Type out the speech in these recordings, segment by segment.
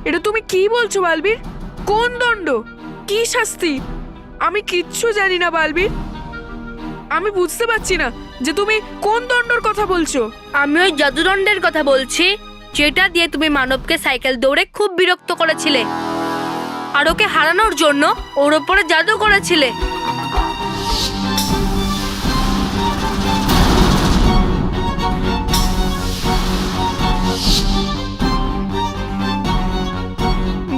এটা তুমি কি বলছো বালবীর? কোন দণ্ড? কি শাস্তি? আমি কিচ্ছু জানি না বালবীর। আমি বুঝতে পারছি না যে তুমি কোন দণ্ডর কথা বলছো। আমি ওই জাদুদণ্ডের কথা বলছি, যেটা দিয়ে তুমি মানবকে সাইকেল দৌড়ে খুব বিরক্ত করেছিলে আর ওকে হারানোর জন্য ওর ওপরে জাদু করেছিলে।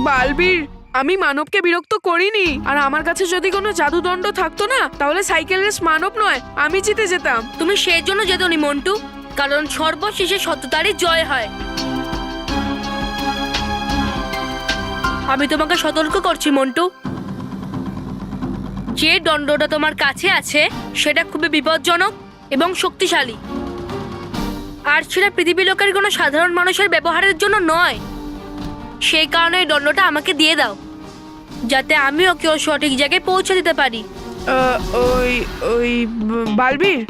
বালবীর, আমি মানবকে বিরক্ত করিনি। আর আমার কাছে যদি কোনো জাদুদণ্ড থাকতো না, তাহলে সাইকেল রেস মানব নয় আমি জিতে যেতাম। তুমি সেই জন্য যেতনি মন্টু, কারণ সর্বশেষে সত্যতারই জয় হয়। আমি তোমাকে সতর্ক করছি মন্টু, যে দণ্ডটা তোমার কাছে আছে সেটা খুবই বিপজ্জনক এবং শক্তিশালী, আর সেটা পৃথিবী লোকের কোনো সাধারণ মানুষের ব্যবহারের জন্য নয়। সেই কারণে এই দণ্ডটা আমাকে দিয়ে দাও, যাতে আমি ওকে ওর সঠিক জায়গায় পৌঁছে দিতে পারি। ওই ওই বালবীর,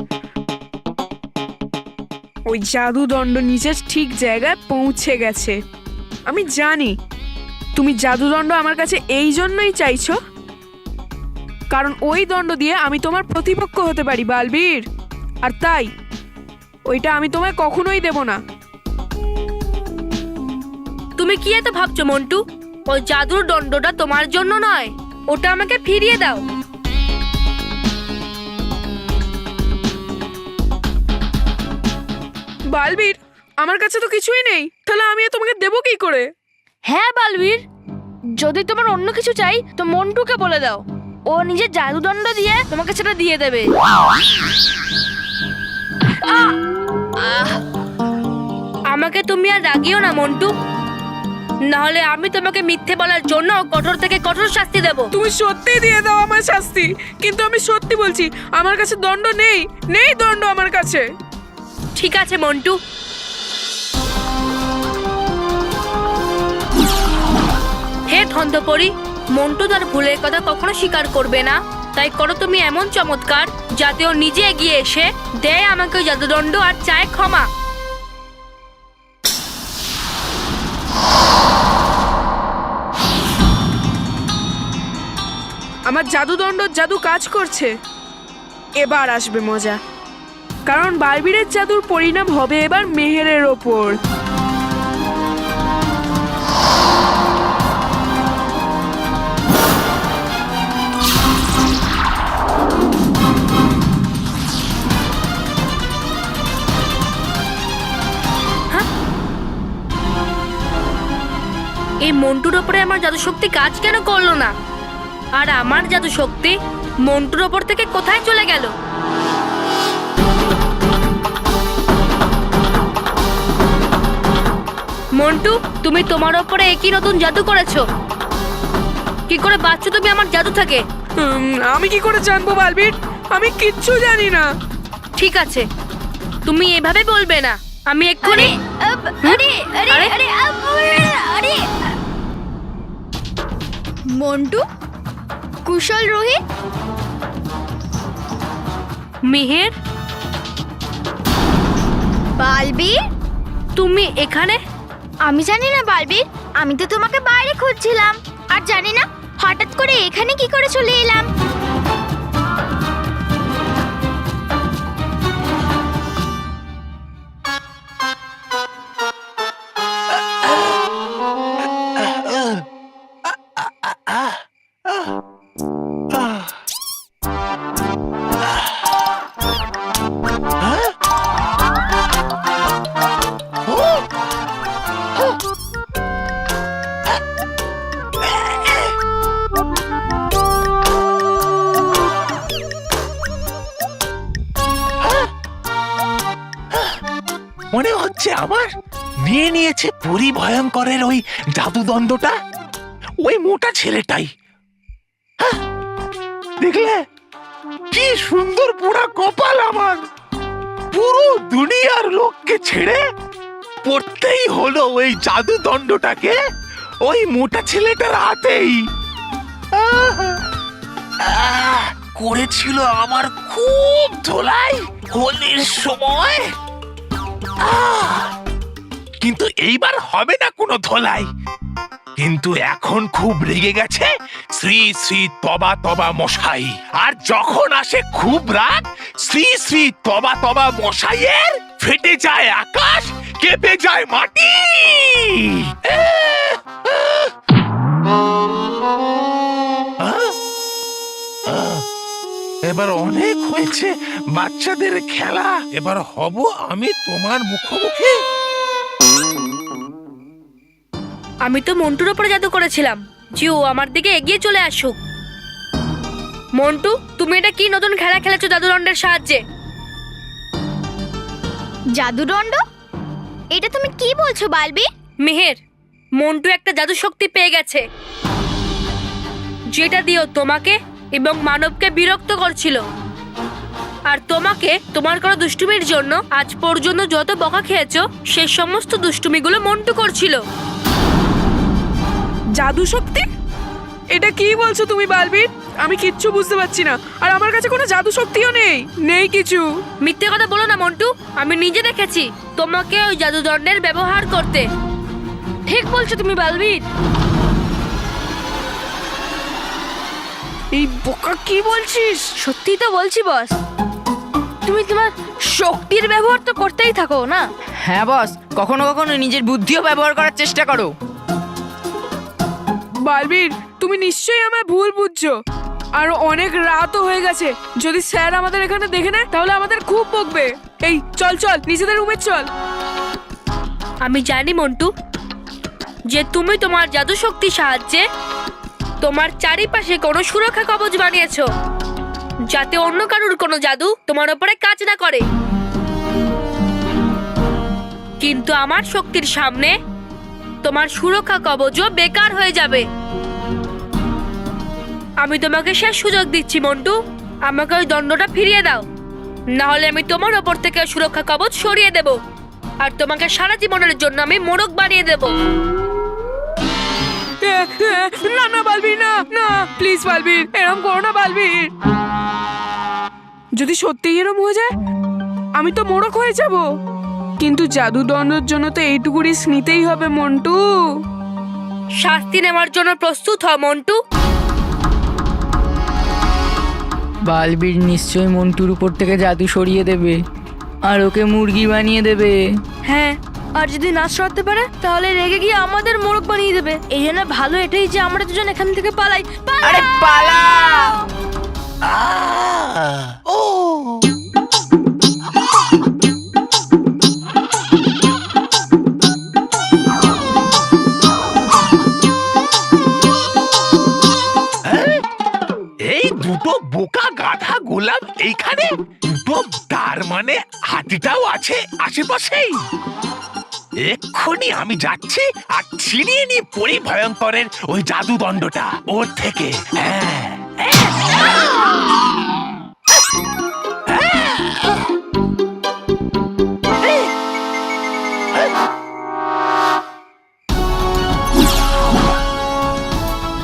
ওই জাদুদণ্ড নিজের ঠিক জায়গায় পৌঁছে গেছে। আমি জানি তুমি জাদুদণ্ড আমার কাছে এই জন্যই চাইছো, কারণ ওই দণ্ড দিয়ে আমি তোমার প্রতিপক্ষ হতে পারি বালবীর। আর তাই ওইটা আমি তোমায় কখনোই দেব না। তুমি কি এত ভাবছো মন্টু? ওই জাদুর দণ্ডটা তোমার জন্য নয়, ওটা আমাকে ফিরিয়ে দাও। বালবীর, আমার কাছে তো কিছুই নেই, তাহলে আমি তোমাকে দেবো কি করে? হ্যাঁ বালবীর, যদি তোমার অন্য কিছু চাই তো মন্টুকে বলে দাও, ও নিজের জাদুদণ্ড দিয়ে তোমাকে সেটা দিয়ে দেবে। আমাকে তুমি আর রাগিও না মন্টু, নাহলে আমি তোমাকে মিথ্যে বলার জন্য কঠোর থেকে কঠোর শাস্তি দেব। তুমি সত্যি দিয়ে দাও আমার শাস্তি, কিন্তু আমি সত্যি বলছি আমার কাছে দণ্ড নেই, নেই দণ্ড আমার কাছে। ঠিক আছে মন্টু, হে ধন্ধপরি, মন্টু তার ভুলের কথা কখনো স্বীকার করবে না। তাই করো তুমি এমন চমৎকার যাতে ও নিজে এগিয়ে এসে দেয় আমাকে ওই জাদুদণ্ড আর চায় ক্ষমা। আমার জাদুদণ্ড জাদু কাজ করছে, এবার আসবে মজা। কারণ বালবীরের জাদুর পরিণাম হবে এবার মেহেরের ওপর। এই মন্টুর ওপরে আমার জাদু শক্তি কাজ কেন করলো না? আর আমার জাদু শক্তি মন্টুর ওপর থেকে কোথায় চলে গেল? মন্টু, তুমি তোমার ওপরে একই নতুন জাদু করেছো। কি করে বাঁচছো তুমি আমার জাদু থেকে? আমি কি করে জানবো বালবীর? আমি কিচ্ছু জানি না। ঠিক আছে, তুমি এভাবে বলবে না। আমি এক্ষুনি মন্টু, কুশল রোহিত, মিহির, বালবীর, তুমি এখানে? আমি জানি না বালবীর, আমি তো তোমাকে বাইরে খুঁজছিলাম আর জানি না হঠাৎ করে এখানে কি করে চলে এলাম। মনে হচ্ছে আমার নিয়ে নিয়েছে পরি ভয়ঙ্করের ওই জাদুদণ্ডটা ওই মোটা ছেলেটাই। হ্যাঁ, দেখলে কি সুন্দর পোড়া কপাল আমার। পুরো দুনিয়ার লোককে ছেড়ে পড়তেই হলো ওই জাদুদণ্ডটাকে ওই মোটা ছেলেটার হাতেই। করেছিল আমার খুব ধোলাই হোলির সময়, কিন্তু এইবার হবে না কোনো ধোলাই। কিন্তু এখন খুব রেগে গেছে শ্রী শ্রী তবা তবা মশাই। আর যখন আসে খুব রাগ, শ্রী শ্রী তবা তবা মশাইয়ের ফেটে যায় আকাশ, কেঁপে যায় মাটি। এবার অনেক হয়েছে বাচ্চাদের খেলা, এবার হব আমি তোমার মুখোমুখি। আমি তো মন্টুর ওপরে জাদু করেছিলাম যে ও আমার দিকে এগিয়ে চলে আসুক। মন্টু, তুমি এটা কি নতুন খেলা খেলেছো জাদুদণ্ডের সাহায্যে? জাদুদণ্ড? এটা তুমি কি বলছো বালবি? মেহের, মন্টু একটা জাদু শক্তি পেয়ে গেছে, যেটা দিয়েও তোমাকে এবং মানবকে বিরক্ত করছিল। আর তোমাকে তোমার করা দুষ্টুমির জন্য আজ পর্যন্ত যত বকা খেয়েছো সেই সমস্ত দুষ্টুমিগুলো মন্টু করছিল। জাদু শক্তি? এটা কি বলছো তুমি বালবীর? আমি কিচ্ছু বুঝতে পারছি না। আর আমার কাছে কোনো জাদু শক্তিও নেই কিছু। মিথ্যে কথা বলো না মন্টু, আমি নিজে দেখেছি তোমাকে ওই জাদুদণ্ডের ব্যবহার করতে। ঠিক বলছো তুমি বালবীর। এই বোকা কি বলছিস? সত্যি তো বলছি বস, তুমি তোমার শক্তির ব্যবহার তো করতেই থাকো না? হ্যাঁ বস, কখনো কখনো নিজের বুদ্ধিও ব্যবহার করার চেষ্টা করো। বালবীর, তুমি নিশ্চয়ই আমায় ভুল বুঝছো। আর অনেক রাতও হয়ে গেছে, যদি স্যার আমাদের এখানে দেখে নেয় তাহলে আমাদের খুব বকবে। এই চল চল, নিজেদের রুমে চল। আমি জানি মন্টু যে তুমি তোমার জাদু শক্তির সাহায্যে তোমার চারিপাশে কোনো সুরক্ষা কবচ বানিয়েছো, যাতে অন্য কারুর কোনো জাদু তোমার উপরে কাজ না করে। কিন্তু আমার শক্তির সামনে তোমার সুরক্ষা কবচও বেকার হয়ে যাবে। আমি তোমাকে শেষ সুযোগ দিচ্ছি মন্টু, আমাকে ওই দণ্ডটা ফিরিয়ে দাও, না হলে আমি তোমার ওপর থেকে সুরক্ষা কবচ সরিয়ে দেব আর তোমাকে সারা জীবনের জন্য আমি মোড়ক বানিয়ে দেব। না না বালবীর, না না, প্লিজ বালবীর, এরম করো না বালবীর। যদি সত্যিই এরম হয়ে যায় আমি তো মোড়ক হয়ে যাব। কিন্তু জাদুদণ্ডের জন্য তো এইটুকু রিস্ক নিতেই হবে মন্টু। শাস্তি নেওয়ার জন্য প্রস্তুত হও মন্টু। বালবীর নিশ্চয়ই মন্টুর উপর থেকে জাদু সরিয়ে দেবে আর ওকে মুরগি বানিয়ে দেবে। হ্যাঁ, আর যদি না সরাতে পারে তাহলে রেগে গিয়ে আমাদের মোড়ক বানিয়ে দেবে। এই জন্য ভালো এটাই যে আমরা দুজন এখান থেকে পালাই। আরে পালাও! ও এই দুটো বোকা গাধা গোলাপ এইখানে, দুটো, তার মানে হাতিটাও আছে আশেপাশেই। এক্ষুনি আমি যাচ্ছি আর ছিনিয়ে নিয়ে পরি ভয়ঙ্করের ওই জাদুদণ্ডটা ওর থেকে। হ্যাঁ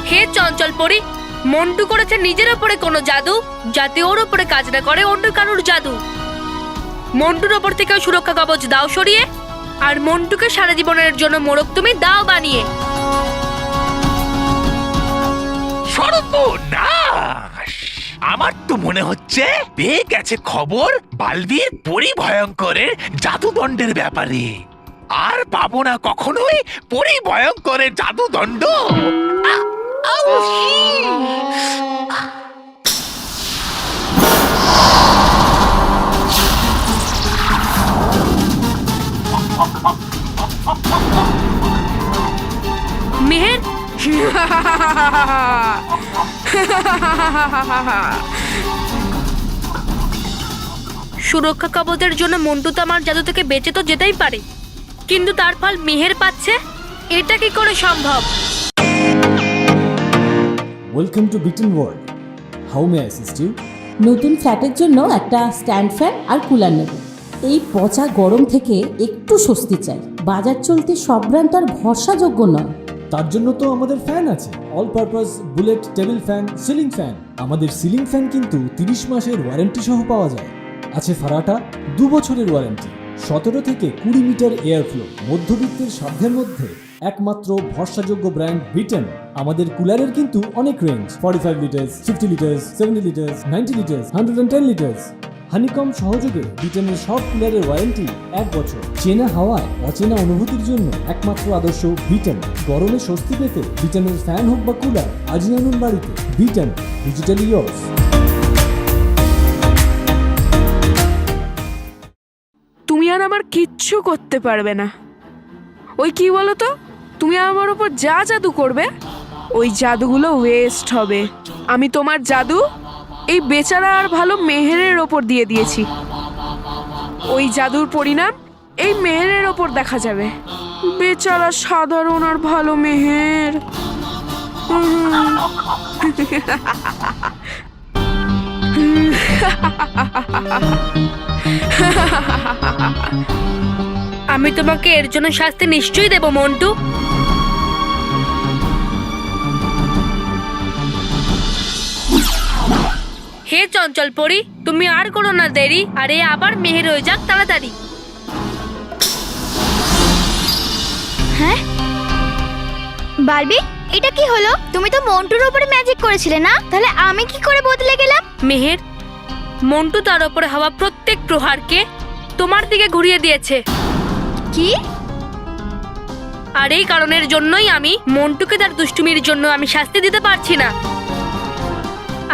হে চঞ্চল পরি, মন্টু করেছে নিজের ওপরে কোনো জাদু যাতে ওর ওপরে কাজ না করে অন্য কারুর জাদু। মন্টুর ওপর থেকে সুরক্ষা কবচ দাও সরিয়ে, আর মন্টুকে সারা জীবনের জন্য মোড়ক তুমি দাও বানিয়ে। সর্বনাশ! আমার তো মনে হচ্ছে পেয়ে গেছে খবর বালবীর পরি ভয়ঙ্করের জাদুদণ্ডের ব্যাপারে। আর পাবো না কখনোই পরি ভয়ঙ্করের জাদুদণ্ড। মেহের, সুরক্ষা কবচের জন্য মন্টু তো আমার জাদু থেকে বেঁচে তো যেতেই পারে, কিন্তু তার ফল মেহের পাচ্ছে, এটা কি করে সম্ভব? Welcome to Beaton world. How may I assist you? নতুন ফ্ল্যাটের জন্য একটা স্ট্যান্ড ফ্যান আর কুলার নেব। এই পচা গরম থেকে একটু স্বস্তি চাই। বাজার চলতে সব ব্র্যান্ড আর ভরসাযোগ্য নয়। তার জন্য তো আমাদের ফ্যান আছে, all purpose bullet table fan, ceiling fan. আমাদের সিলিং ফ্যান কিন্তু 30 মাসের ওয়ারেন্টি সহ পাওয়া যায়। আছে ফারাটা 2 বছরের ওয়ারেন্টি, 17 থেকে 20 মিটার এয়ার ফ্লো, মধ্যবিত্তের সাধ্যের মধ্যে একমাত্র ভরসাযোগ্য ব্র্যান্ড বিটেন। আমাদের কুলারের কিন্তু অনেক range, 45 litres, 50 litres, 70 litres, 90 litres, 110 litres. Honeycomb সহযোগে বিটেনের সব কুলারের ওয়ারেন্টি 1 বছর। চেনা হাওয়ায় অচেনা অনুভূতির জন্য একমাত্র আদর্শ বিটেন। গরমে স্বস্তি পেতে বিটেনের ফ্যান হোক বা কুলার, আজই আনুন বাড়িতে। Beaten, digitally years. তুমি আর আমার কিচ্ছু করতে পারবে না। ওই কি বলো তো, তুমি আমার উপর যা জাদু করবে ওই জাদুগুলো ওয়েস্ট হবে। আমি তোমার জাদু এই বেচারা আর ভালো মেহেরের ওপর দিয়ে দিয়েছি। ওই জাদুর পরিণাম এই মেহেরের ওপর দেখা যাবে। বেচারা সাধারণ আর ভালো মেহের। আমি তোমাকে এর জন্য শাস্তি নিশ্চয়ই দেব মন্টু। হে চঞ্চল পরি, তুমি আর করো না দেরি, আরে আবার মেহের হয়ে যাক তাড়াতাড়ি। হ্যাঁ বারবি, এটা কি হলো? তুমি তো মন্টুর উপরে ম্যাজিক করেছিলে না, তাহলে আমি কি করে বদলে গেলাম? মেহের, মন্টু তার উপরে হওয়া প্রত্যেক প্রহারকে তোমার দিকে ঘুরিয়ে দিয়েছে। কি? আর এই কারণের জন্যই আমি মন্টুকে তার দুষ্টুমির জন্য আমি শাস্তি দিতে পারছি না।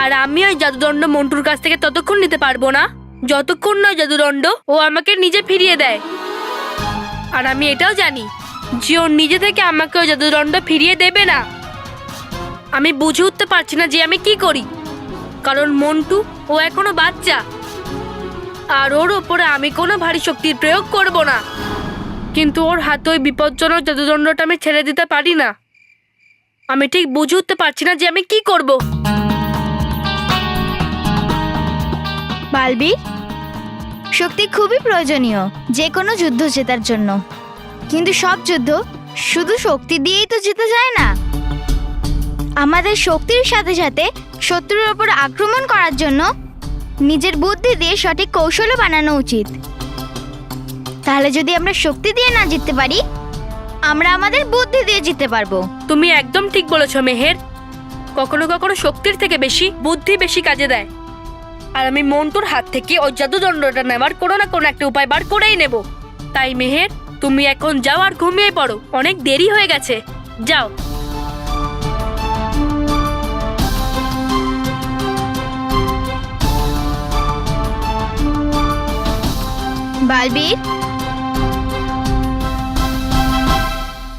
আর আমি ওই জাদুদণ্ড মন্টুর কাছ থেকে ততক্ষণ নিতে পারবো না যতক্ষণ না জাদুদণ্ড ও আমাকে নিজে ফিরিয়ে দেয়। আর আমি এটাও জানি যে ও নিজে থেকে আমাকে ওই জাদুদণ্ড ফিরিয়ে দেবে না। আমি বুঝে উঠতে পারছি না যে আমি কি করি, কারণ মন্টু ও এখনো বাচ্চা আর ওর ওপরে আমি কোনো ভারী শক্তির প্রয়োগ করব না। কিন্তু ওর হাতে ওই বিপজ্জনক জাদুদণ্ডটা আমি ছেড়ে দিতে পারি না। আমি ঠিক বুঝে উঠতে পারছি না যে আমি কি করব। বালবি, শক্তি খুবই প্রয়োজনীয় যে কোনো যুদ্ধ জেতার জন্য, কিন্তু সব যুদ্ধ শুধু শক্তি দিয়েই তো জিতে যায় না। আমাদের শক্তির সাথে সাথে শত্রুর ওপর আক্রমণ করার জন্য নিজের বুদ্ধি দিয়ে সঠিক কৌশলও বানানো উচিত। তাহলে যদি আমরা শক্তি দিয়ে না জিততে পারি, আমরা আমাদের বুদ্ধি দিয়ে জিততে পারবো। তুমি একদম ঠিক বলেছো মেহের। কখনো কখনো শক্তির থেকে বেশি বুদ্ধি বেশি কাজে দেয়। আর আমি মন্টুর হাত থেকে ওই জাদুদণ্ডটা নেবার কোনো না কোনো একটা উপায় বার করেই নেব। তাই মেহের, তুমি এখন যাও আর ঘুমিয়ে পড়ো, অনেক দেরি হয়ে গেছে। যাও। বালবীর,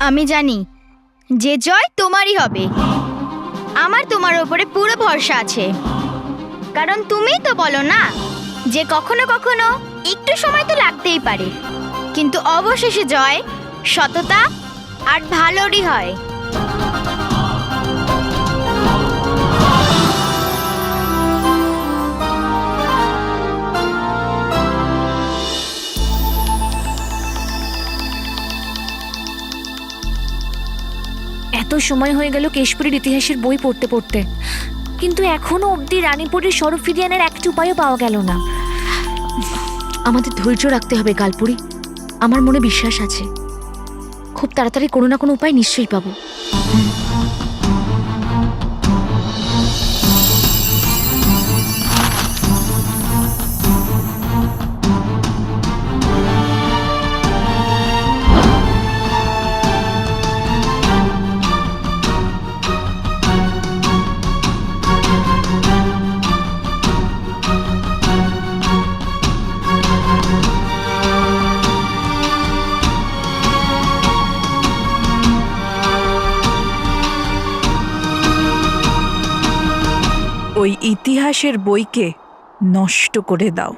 আমি জানি যে জয় তোমারই হবে। আমার তোমার উপরে পুরো ভরসা আছে, কারণ তুমিই তো বলো না যে কখনো কখনো একটু সময় তো লাগতেই পারে, কিন্তু অবশেষে জয় সততা আর ভালোরই হয়। এত সময় হয়ে গেল কেশপুরীর ইতিহাসের বই পড়তে পড়তে, কিন্তু এখনো অবধি রানীপুরীর স্বরূপ ফিরিয়ে আনার একটা উপায়ও পাওয়া গেল না। আমাদের ধৈর্য রাখতে হবে গালপুরি। আমার মনে বিশ্বাস আছে খুব তাড়াতাড়ি কোনো না কোনো উপায় নিশ্চয়ই পাবো। ওই ইতিহাসের বইকে নষ্ট করে দাও।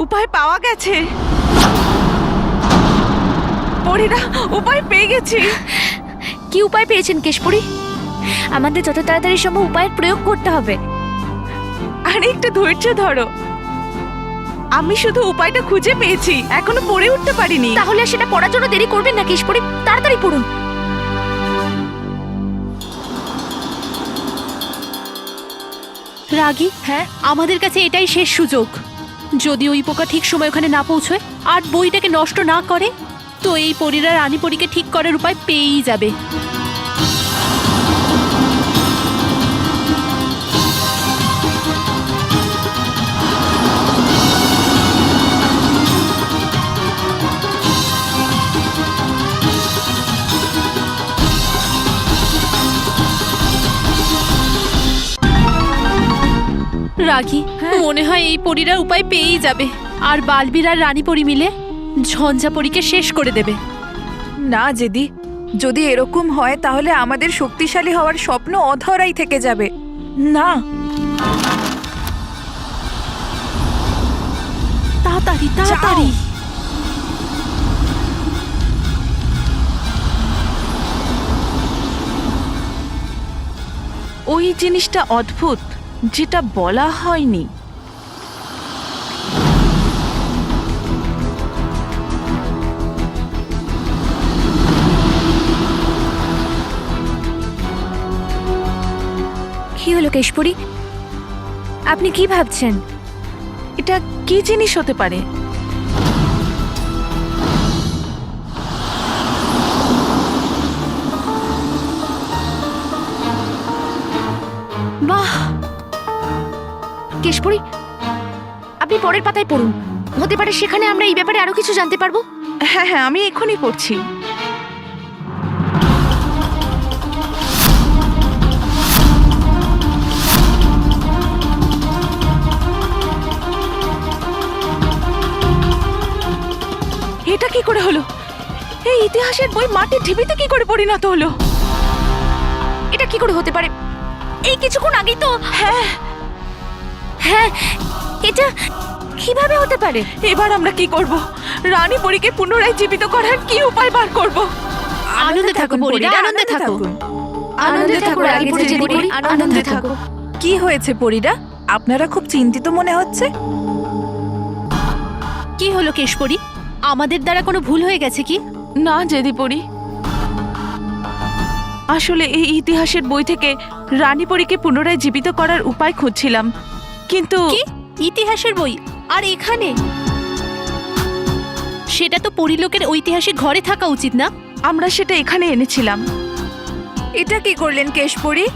উপায় পাওয়া গেছে। পরীরা উপায় পেয়ে গেছি। কি উপায় পেয়েছেন কেশপুরী? আমাদের যত তাড়াতাড়ি সম্ভব উপায়ের প্রয়োগ করতে হবে। আরে একটু ধৈর্য ধরো, আমি শুধু উপায়টা খুঁজে পেয়েছি, এখনো পড়ে উঠতে পারিনি। তাহলে আর সেটা পড়ার জন্য দেরি করবেন না কেশপুরী, তাড়াতাড়ি পড়ুন। রাগী, হ্যাঁ, আমাদের কাছে এটাই শেষ সুযোগ। যদি ওই পোকা ঠিক সময় ওখানে না পৌঁছয় আর বইটাকে নষ্ট না করে, তো এই পরীরা রানী পরীকে ঠিক করার উপায় পেয়েই যাবে। রাগী, মনে হয় এই পরীরা উপায় পেয়েই যাবে, আর বালবীর আর রানী পরী মিলে ঝঞ্ঝা পরীকে শেষ করে দেবে। না জেদি, যদি এরকম হয় তাহলে আমাদের শক্তিশালী হওয়ার স্বপ্ন অধরাই থেকে যাবে। না, তাড়াতাড়ি তাড়াতাড়ি। ওই জিনিসটা অদ্ভুত, যেটা বলা হয়নি। কি হলো কেশপুরী, আপনি কি ভাবছেন? এটা কি জিনিস হতে পারে? বাহ, কেশপুরী আপনি পরের পাতায় পড়ুন, হতে পারে সেখানে আমরা এই ব্যাপারে আরো কিছু জানতে পারবো। হ্যাঁ হ্যাঁ, আমি এখনই পড়ছি। এটা কি করে হলো? এই ইতিহাসের বই মাটির ঢিবিতে কি করে পরিণত হলো? এটা কি করে হতে পারে? এই কিছুক্ষণ আগেই তো। হ্যাঁ হ্যাঁ, এটা কিভাবে হতে পারে? এবার আমরা কি করব? রানী পরীকে পুনরায় জীবিত করার কি উপায় বার করব? আনন্দে থাকুন পরীরা, আনন্দে থাকুন। আনন্দে থাকো রানী পরী, জেদি পরী, আনন্দে থাকো। কি হয়েছে পরীরা? আপনারা খুব চিন্তিত মনে হচ্ছে। কি হলো কেশপুরী, আমাদের দ্বারা কোনো ভুল হয়ে গেছে কি? না জেদি পরী, আসলে এই ইতিহাসের বই থেকে রানী পরীকে পুনরায় জীবিত করার উপায় খুঁজছিলাম, কিন্তু কি ইতিহাসের বই? আর এখানে? সেটা তো পরিলোকের ঐতিহাসিক ঘরে থাকা উচিত না? আমরা সেটা এখানে এনেছিলাম। এটা কি করলেন কেশপুরী?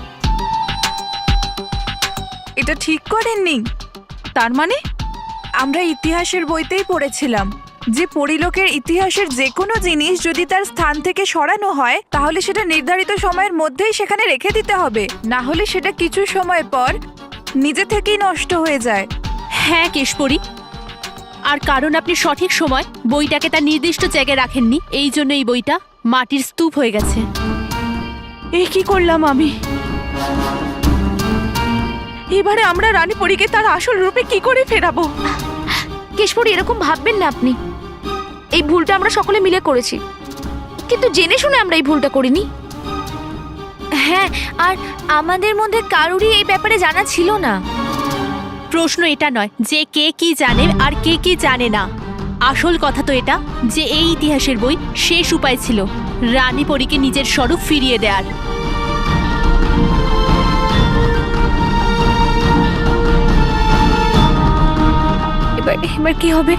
এটা ঠিক করেননি? তার মানে আমরা ইতিহাসের বইতেই পড়েছিলাম যে পরিলোকের ইতিহাসের যে কোনো জিনিস যদি তার স্থান থেকে সরানো হয় তাহলে সেটা নির্ধারিত সময়ের মধ্যেই সেখানে রেখে দিতে হবে, না হলে সেটা কিছু সময় পর নিজে থেকেই নষ্ট হয়ে যায়। হ্যাঁ কেশপুরী, আর কারণ আপনি সঠিক সময় বইটাকে তার নির্দিষ্ট জায়গায় রাখেননি, এই জন্য এই বইটা মাটির স্তূপ হয়ে গেছে। এই কি করলাম আমি? এবারে আমরা রানী পরীকে তার আসল রূপে কি করে ফেরাবো? কেশপুরী এরকম ভাববেন না আপনি, এই ভুলটা আমরা সকলে মিলে করেছি, কিন্তু জেনে শুনে আমরা এই ভুলটা করিনি। হ্যাঁ, আর আমাদের মধ্যে কারোরই এই ব্যাপারে জানা ছিল না। প্রশ্ন এটা নয় যে কে কি জানে আর কে কি জানে না, আসল কথা তো এটা যে এই ইতিহাসের বই শেষ উপায় ছিল রানী পরীকে নিজের স্বরূপ ফিরিয়ে দেওয়ার। এবার কি হবে?